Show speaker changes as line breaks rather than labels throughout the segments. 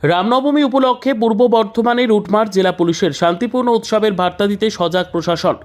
রামনবমী উপলক্ষে পূর্ব বর্ধমানের রুটমার্চ জেলা পুলিশের শান্তিপূর্ণ উৎসবের বার্তা দিতে সজাগ প্রশাসন।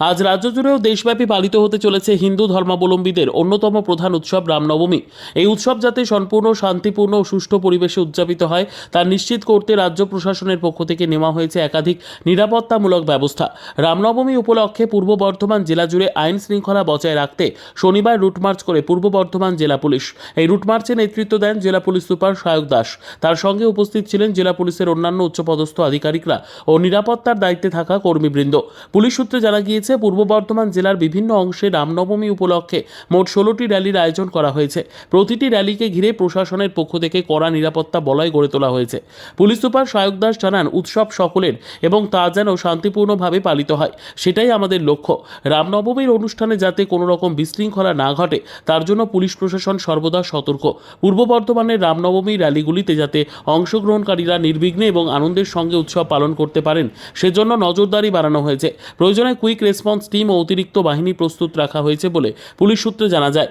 আজ রাজ্য জুড়েও দেশব্যাপী পালিত হতে চলেছে হিন্দু ধর্মাবলম্বীদের অন্যতম প্রধান উৎসব রামনবমী। এই উৎসব যাতে সম্পূর্ণ শান্তিপূর্ণ ও সুষ্ঠু পরিবেশে উদযাপিত হয় তা নিশ্চিত করতে রাজ্য প্রশাসনের পক্ষ থেকে নেওয়া হয়েছে একাধিক নিরাপত্তামূলক ব্যবস্থা। রামনবমী উপলক্ষে পূর্ব বর্ধমান জেলা জুড়ে আইন শৃঙ্খলা বজায় রাখতে শনিবার রুটমার্চ করে পূর্ব বর্ধমান জেলা পুলিশ। এই রুটমার্চে নেতৃত্ব দেন জেলা পুলিশ সুপার সায়ক দাস। তার সঙ্গে উপস্থিত ছিলেন জেলা পুলিশের অন্যান্য উচ্চপদস্থ আধিকারিকরা ও নিরাপত্তার দায়িত্বে থাকা কর্মীবৃন্দ। পুলিশ সূত্রে জানা গিয়েছে, পূর্ব বর্ধমান জেলার বিভিন্ন অংশে রামনবমী উপলক্ষে মোট 16টি র্যালির আয়োজন করা হয়েছে। প্রতিটি র্যালিকে ঘিরে প্রশাসনের পক্ষ থেকে কড়া নিরাপত্তা বলয় গড়ে তোলা হয়েছে। পুলিশ সুপার সায়ক দাস জানান, উৎসব সকলের এবং তা যেন শান্তিপূর্ণভাবে পালিত হয় সেটাই আমাদের লক্ষ্য। রামনবমীর অনুষ্ঠানে যাতে কোনো রকম বিশৃঙ্খলা না ঘটে তার জন্য পুলিশ প্রশাসন সর্বদা সতর্ক। পূর্ব বর্ধমানের রামনবমী র্যালিগুলিতে যাতে অংশগ্রহণকারীরা নির্বিঘ্নে এবং আনন্দের সঙ্গে উৎসব পালন করতে পারেন সেজন্য নজরদারি বাড়ানো হয়েছে। প্রয়োজনে কুইক রেসপন্স টিম ও অতিরিক্ত বাহিনী প্রস্তুত রাখা হয়েছে বলে পুলিশ সূত্রে জানা যায়।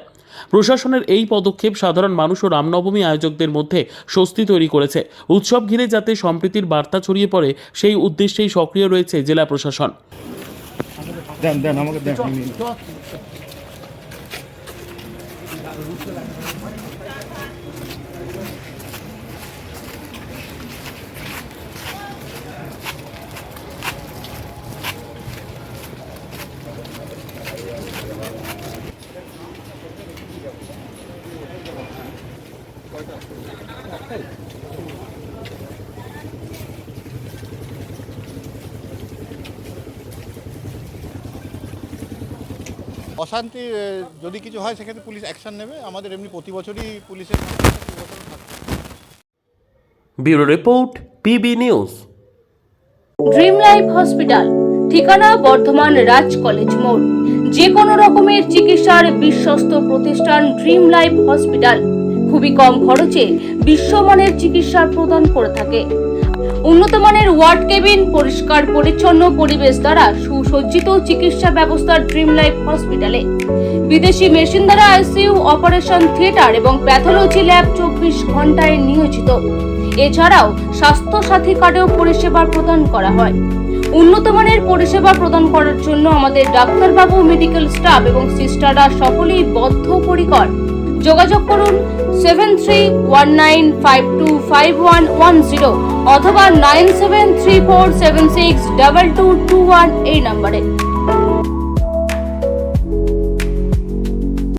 প্রশাসনের এই পদক্ষেপ সাধারণ মানুষ ও রামনবমী আয়োজকদের মধ্যে স্বস্তি তৈরি করেছে। উৎসব ঘিরে যাতে সম্প্রীতির বার্তা ছড়িয়ে পড়ে সেই উদ্দেশ্যেই সক্রিয় রয়েছে জেলা প্রশাসন।
অশান্তি যদি কিছু হয় সেক্ষেত্রে পুলিশ অ্যাকশন নেবে। আমাদের এমনি প্রতি বছরই পুলিশের
bureau report, PB news.
Dream life hospital, ঠিকানা বর্ধমান রাজ কলেজ মোড়। যে কোনো রকমের চিকিৎসার বিশ্বস্ত প্রতিষ্ঠান ড্রিম লাইফ হসপিটাল খুবই কম খরচে বিশ্বমানের চিকিৎসা প্রদান করে থাকে। উন্নত মানের ওয়ার্ড কেবিন, পরিষ্কার পরিচ্ছন্ন পরিবেশ দ্বারা সুসজ্জিত চিকিৎসা ব্যবস্থা ড্রিম লাইফ হসপিটালে। বিদেশি মেশিন দ্বারা আইসিইউ, অপারেশন থিয়েটার এবং প্যাথোলজি ল্যাব 24 ঘন্টায় নিয়োজিত। এছাড়াও স্বাস্থ্য সাথী কার্ডেও পরিষেবা প্রদান করা হয়। উন্নত মানের পরিষেবা প্রদান করার জন্য আমাদের ডাক্তারবাবু, মেডিকেল স্টাফ এবং সিস্টাররা সকলেই বদ্ধপরিকর। যোগাযোগ করুন 7319525110 অথবা 9734762221 এই নম্বরে।